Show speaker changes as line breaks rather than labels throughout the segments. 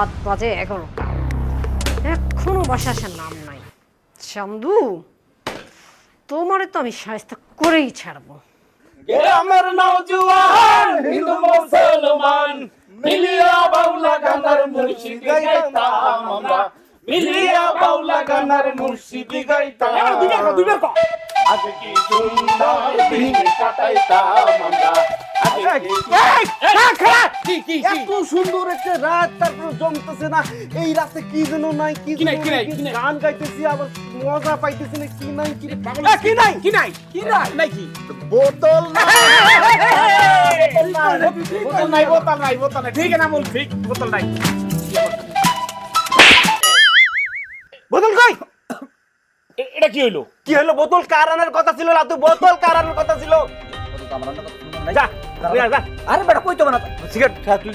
রাত বাজে 11টা, এখনো বাসা আসার নাম নাই। চান্দু, তোমারে তো আমি শায়েস্তা করেই ছাড়বো।
গ্রামের নওজোয়ান হিন্দু মুসলমান মিলিয়া বাউলা গানার মুর্শিদ গাইতাম আমরা, মিলিয়া বাউলা গানার মুর্শিদ গাইতাম। আজ কি সুন্দর দিন কাটাইতাম আমরা,
এত সুন্দর একটা রাত, তারপর জমতেছে না। এই রাতে কি যেন নাই, কি গান গাইতেছি, আবার মজা পাইতেছি না। কি নাই, কি নাই,
বোতল নাই, ঠিক না বল, ঠিক বোতল নাই।
বোতল কই?
এটা কি হইলো?
কি হলো? বোতল কার আনার কথা ছিল? লাতু বোতল কার আনার কথা ছিল? যা, যা।
আরে বেটা কই তো না
সিগারেট খা তুই।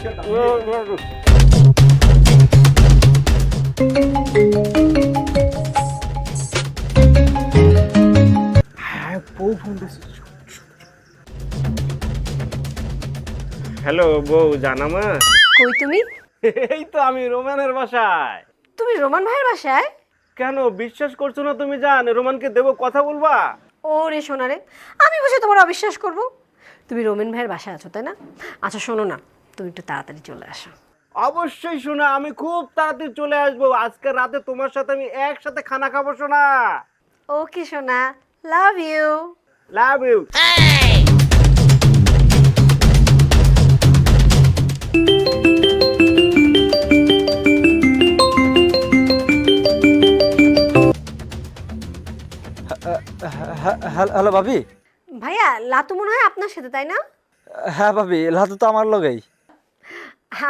হ্যালো বউ, জানামা?
কই তুমি?
এই তো আমি রোমানের বাসায়।
তুমি রোমান ভাইয়ের বাসায়?
কেন বিশ্বাস করছো না তুমি? জান রোমানকে দেবো, কথা বলবা?
ওরে সোনারে, আমি বসে তোমার অবিশ্বাস করব? তুমি রোমেন ভাইয়ের বাসায় আছো তাই না? আচ্ছা শোনো না, তুমি একটু তাড়াতাড়ি চলে আসো।
অবশ্যই শোনা, আমি খুব তাড়াতাড়ি চলে আসবো। আজকে রাতে তোমার সাথে আমি একসাথে খানা খাবো শোনা।
ওকে সোনা, love you.
Love you.
Hello ভাবি।
ভাইয়া, লাতু মনে হয় আপনার সাথে তাই না?
হ্যাঁ ভাবি, লাতু তো আমার লগেই।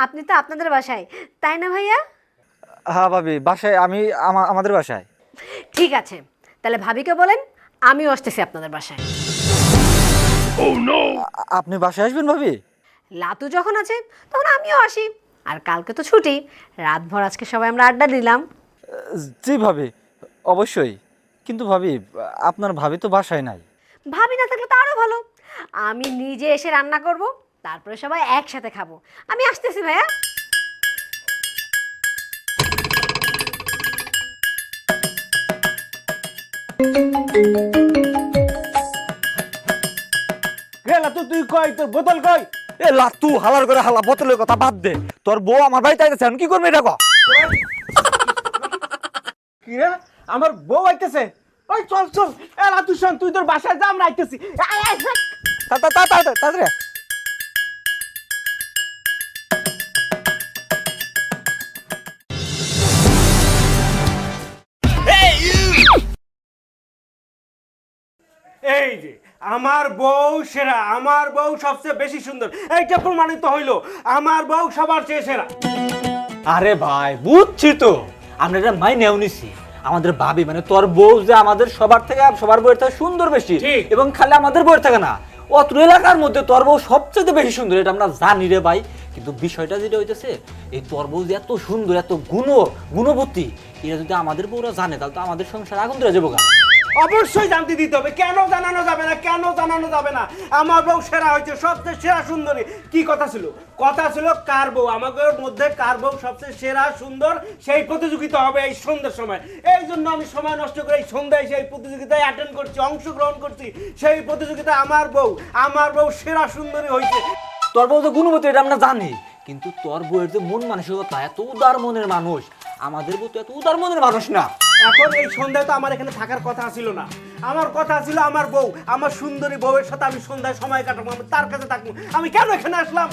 আপনি তো আপনাদের বাসায় তাই না ভাইয়া?
হ্যাঁ ভাবি, বাসায় আমি আমাদের বাসায়।
ঠিক আছে, তাহলে ভাবিকে বলেন আমিও আসতেছি আপনাদের বাসায়।
আপনি বাসায় আসবেন ভাবি?
লাতু যখন আছে তখন আমিও আসি। আর কালকে তো ছুটি, রাতভর আজকে সবাই আমরা আড্ডা দিলাম।
জি ভাবি, অবশ্যই। কিন্তু ভাবি, আপনার ভাবি তো বাসায় নাই।
ভাবি না থাকলে তো আরো ভালো, আমি নিজে এসে রান্না করব, তারপরে সবাই একসাথে খাবো। আমি আসতেছি ভাইয়া।
গেলা তো তুই কই, তোর বোতল কই?
এ লাতু, হালার করে হালা, বোতলের কথা বাদ দে। তোর বউ আমার বাড়িতে আইতেছে, আমি কি করবো এটা কও?
কি রে, আমার বউ আইতেছে? ওই চল চল, এলা তুই শোন, তুই তোর বাসায় যা, আমরা আইতেছি।
তাড়াতাড়ি।
এই যে আমার বউ সেরা, আমার বউ সবচেয়ে বেশি সুন্দর, এইটা প্রমাণিত হইলো। আমার বউ সবার চেয়ে সেরা।
আরে ভাই, বুঝছি তো, আমরা এটা মাইনেও নিছি। আমাদের ভাবি মানে তোর বউ যে আমাদের সবার বউয়ের থেকে সুন্দর বেশি, এবং খালি আমাদের বউয়ের থেকে না, অত্র এলাকার মধ্যে তোর বউ সবচেয়ে বেশি সুন্দর, এটা আমরা জানি রে ভাই। কিন্তু বিষয়টা যেটা হইতেছে, এই তোর বউ যে এত সুন্দর, এত গুণবতী, এটা যদি আমাদের বউরা জানে তাহলে তো আমাদের সংসার আগুন ধরে যাবো গা।
অবশ্যই জানতে দিতে হবে। কেন জানানো যাবে না? কেন জানানো যাবে না? আমার বউ সেরা হয়েছে, সবচেয়ে সেরা সুন্দরী। কি কথা ছিল? কথা ছিল কার বউ, আমাদের মধ্যে কার বউ সবচেয়ে সেরা সুন্দর, সেই প্রতিযোগিতা হবে এই সন্ধ্যার সময়। এই জন্য আমি সময় নষ্ট করে এই সন্ধ্যায় সেই প্রতিযোগিতায় অ্যাটেন্ড করছি, অংশগ্রহণ করছি। সেই প্রতিযোগিতায় আমার বউ সেরা সুন্দরী হয়েছে।
তোর বউ যে গুণবতী এটা আমরা জানি, কিন্তু তোর বউয়ের যে মন মানসিকতা, এত উদার মনের মানুষ, আমাদের বউ তো এত উদার মনের মানুষ না।
এখন এই সন্ধ্যায় তো আমার এখানে থাকার কথা ছিল না। আমার কথা ছিল আমার বউ, আমার সুন্দরী বউয়ের সাথে আমি সন্ধ্যায় সময় কাটাবো, আমি তার কাছে থাকবো। আমি কেন এখানে আসলাম?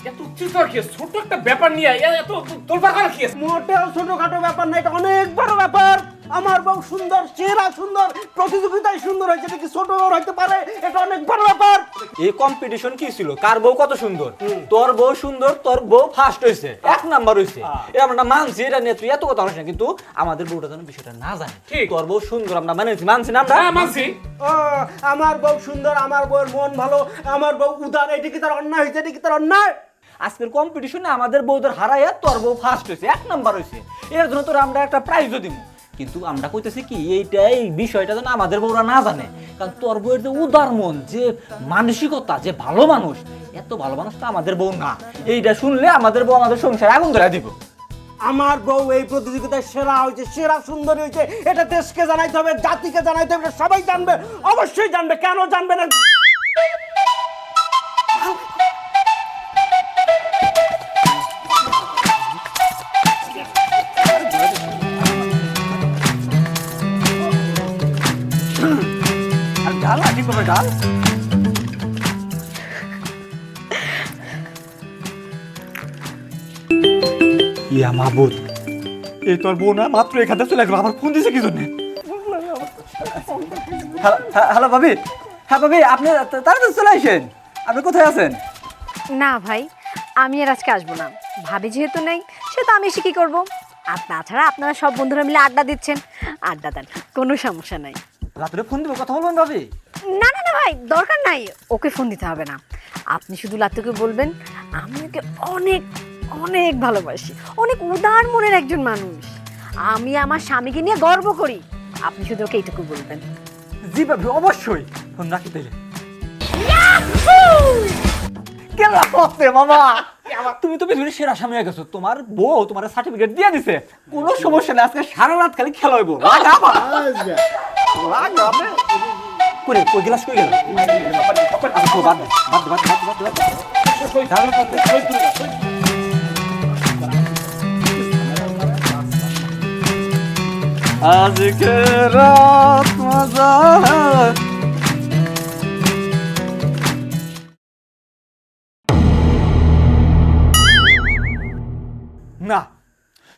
এত চিৎকার কি? ছোট একটা ব্যাপার নিয়ে এত তোলপাড় করা কি?
মোটেও ছোটখাটো ব্যাপার না, এটা অনেক বড় ব্যাপার। আমার বউ সুন্দর, সেরা সুন্দর, প্রতিযোগিতায় সুন্দর হয়েছে, এটা কি ছোট বড় হইতে পারে? এটা অনেক বড় ব্যাপার।
এই কম্পিটিশন কি ছিল? কার বউ কত সুন্দর? তোর বউ সুন্দর, তোর বউ ফার্স্ট হয়েছে, 1 নাম্বার হয়েছে। এটা আমরা মানছি, এটা নিয়ে তুই এত কথা বলিস না, কিন্তু আমাদের বউটা যেন বিষয়টা না জানে। তোর বউ সুন্দর আমরা মানছি না আমরা?
হ্যাঁ মানছি।
ও, আমার বউ সুন্দর, আমার বউয়ের মন ভালো, আমার বউ উদার, এটা কি তার অন্যায় হয়েছে? এটা কি তার অন্যায়?
আজকের কম্পিটিশনে আমাদের বউদের হারাইয়া তোর বউ ফার্স্ট হয়েছে, 1 নাম্বার হয়েছে। এর জন্য তোর আমরা একটা প্রাইজও দিব। কিন্তু আমরা কইতেছি কি, এই বিষয়টা যেন আমাদের বউরা না জানে। কারণ তোর বউয়ের যে উদার মন, যে মানসিকতা, যে ভালো মানুষ, এত ভালো মানুষ তো আমাদের বউ না। এইটা শুনলে আমাদের বউ আমাদের সংসারে আগুন ধরে দিব।
আমার বউ এই প্রতিযোগিতায় সেরা হয়েছে, সেরা সুন্দরী হয়েছে, এটা দেশকে জানাইতে হবে, জাতিকে জানাইতে হবে, এটা সবাই জানবে, অবশ্যই জানবে, কেন জানবে না?
আর ডাল ঠিক করে ডাল। ইয়া মাহবুব, এই তোর বোন না মাত্র এখানে চলে গেল, আমার ফোন দিছে কি জন্য? হ্যালো ভাবি। হ্যাঁ ভাবি, আপনি তাড়াতাড়ি চলে আসেন। আপনি কোথায় আছেন?
না ভাই, আমি আর আজকে আসবো না। ভাবি যেহেতু নেই, সেহেতু আমি এসে কি করবো? আর তাছাড়া আপনারা সব বন্ধুরা মিলে আড্ডা দিচ্ছেন, আড্ডা দেন, কোনো সমস্যা নাই।
রাত্রে ফোন দিব, কথা বলবেন ভাবি?
না না না ভাই, দরকার নাই, ওকে ফোন দিতে হবে না। আপনি শুধু লাতুকে বলবেন আমি ওকে অনেক অনেক ভালোবাসি, অনেক উদার মনের একজন মানুষ, আমি আমার স্বামীকে নিয়ে গর্ব করি। আপনি শুধু ওকে এইটুকু বলবেন।
জি ভাবি, অবশ্যই। ফোন রাখি দিলে কেলা করতে মামা, তুমি তো পৃথিবীর সেরা স্বামী হয়ে গেছো। তোমার বউ তোমার সার্টিফিকেট দিয়ে দিছে, কোনো সমস্যা নেই। আজকে সারা রাত খালি খেলা হইব। করে কই গ্লাস কই গেল? বাদ দে, বাদ দে, বাদ দে, বাদ দে, বাদ দে। আজকে রাত মজা। না,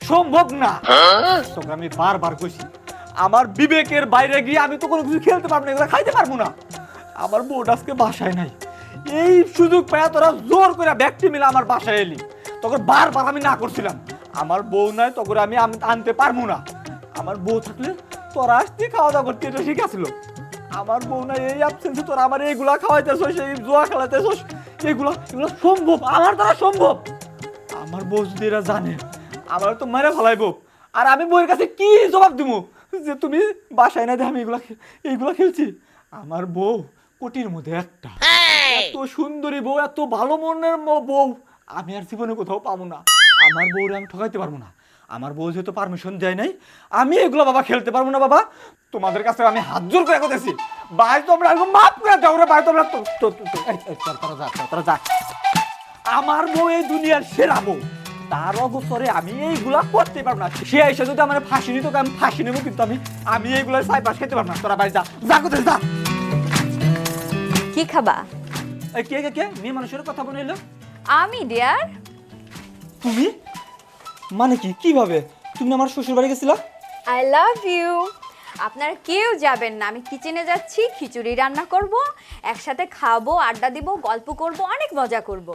সম্ভব না। তোকে আমি বারবার কইছি, আমার বিবেকের বাইরে গিয়ে আমি তো কোনো কিছু খেলতে পারবো না, এগুলো খাইতে পারবো না। আমার বউটা আজকে বাসায় নাই, এই সুযোগ পায়া তোরা জোর করে ব্যক্তি মিলে আমার বাসায় এলি। তখন বারবার আমি না করছিলাম, আমার বউ নাই, তখন আমি আনতে পারবো না। আমার বউ থাকলে তোরা আসতে খাওয়া দাওয়া করতে, এটা শিখাছিল। আমার বউ নাই, এই অ্যাবসেন্সে তোরা আমার এইগুলা খাওয়াইতেছ, এই জোয়া খেলাইতেছ, এগুলো সম্ভব, আমার দ্বারা সম্ভব। আমার বউ যদি এরা জানে, আমার তো মেরে ফেলাইব। আর আমি বউয়ের কাছে কি জবাব দিব যে তুমি বাসায় না দিয়ে আমি এইগুলা খেলছি? আমার বউ কোটির মধ্যে একটা, এত সুন্দরী বউ, এত ভালো মনের বউ আমি আর জীবনে কোথাও পাবো না। আমার বউরে আমি ঠকাইতে পারবো না। আমার বউ যেহেতু পারমিশন দেয় নাই, আমি এগুলো বাবা খেলতে পারবো না। বাবা, তোমাদের কাছে আমি হাত জোর করে কথাছি, ভাই তোমরা মাফ করে দাও রে ভাই, তোমরা তোরা যা। আমার বউ এই দুনিয়ার সেরা বউ, তার অবসরে আমি এইগুলা করতে পারবো না। সে এসে যদি আমার ফাঁসি নিত, আমি ফাঁসি নেবো, কিন্তু আমি এইগুলা সাইপাস খেতে পারবো না। তোরা বাড়ি যা, যা কোথায় যা।
কি খাবা?
কে কে কে মেয়ে মানুষের কথা বলে এলো?
আমি ডিয়ার।
তুমি মানে কি, কিভাবে? তুমি আমার শ্বশুর বাড়ি গেছিলা?
I love you. আপনারা কেউ যাবেন না, আমি কিচেনে যাচ্ছি, খিচুড়ি রান্না করব, একসাথে খাবো, আড্ডা দিব, গল্প করব, অনেক মজা করব।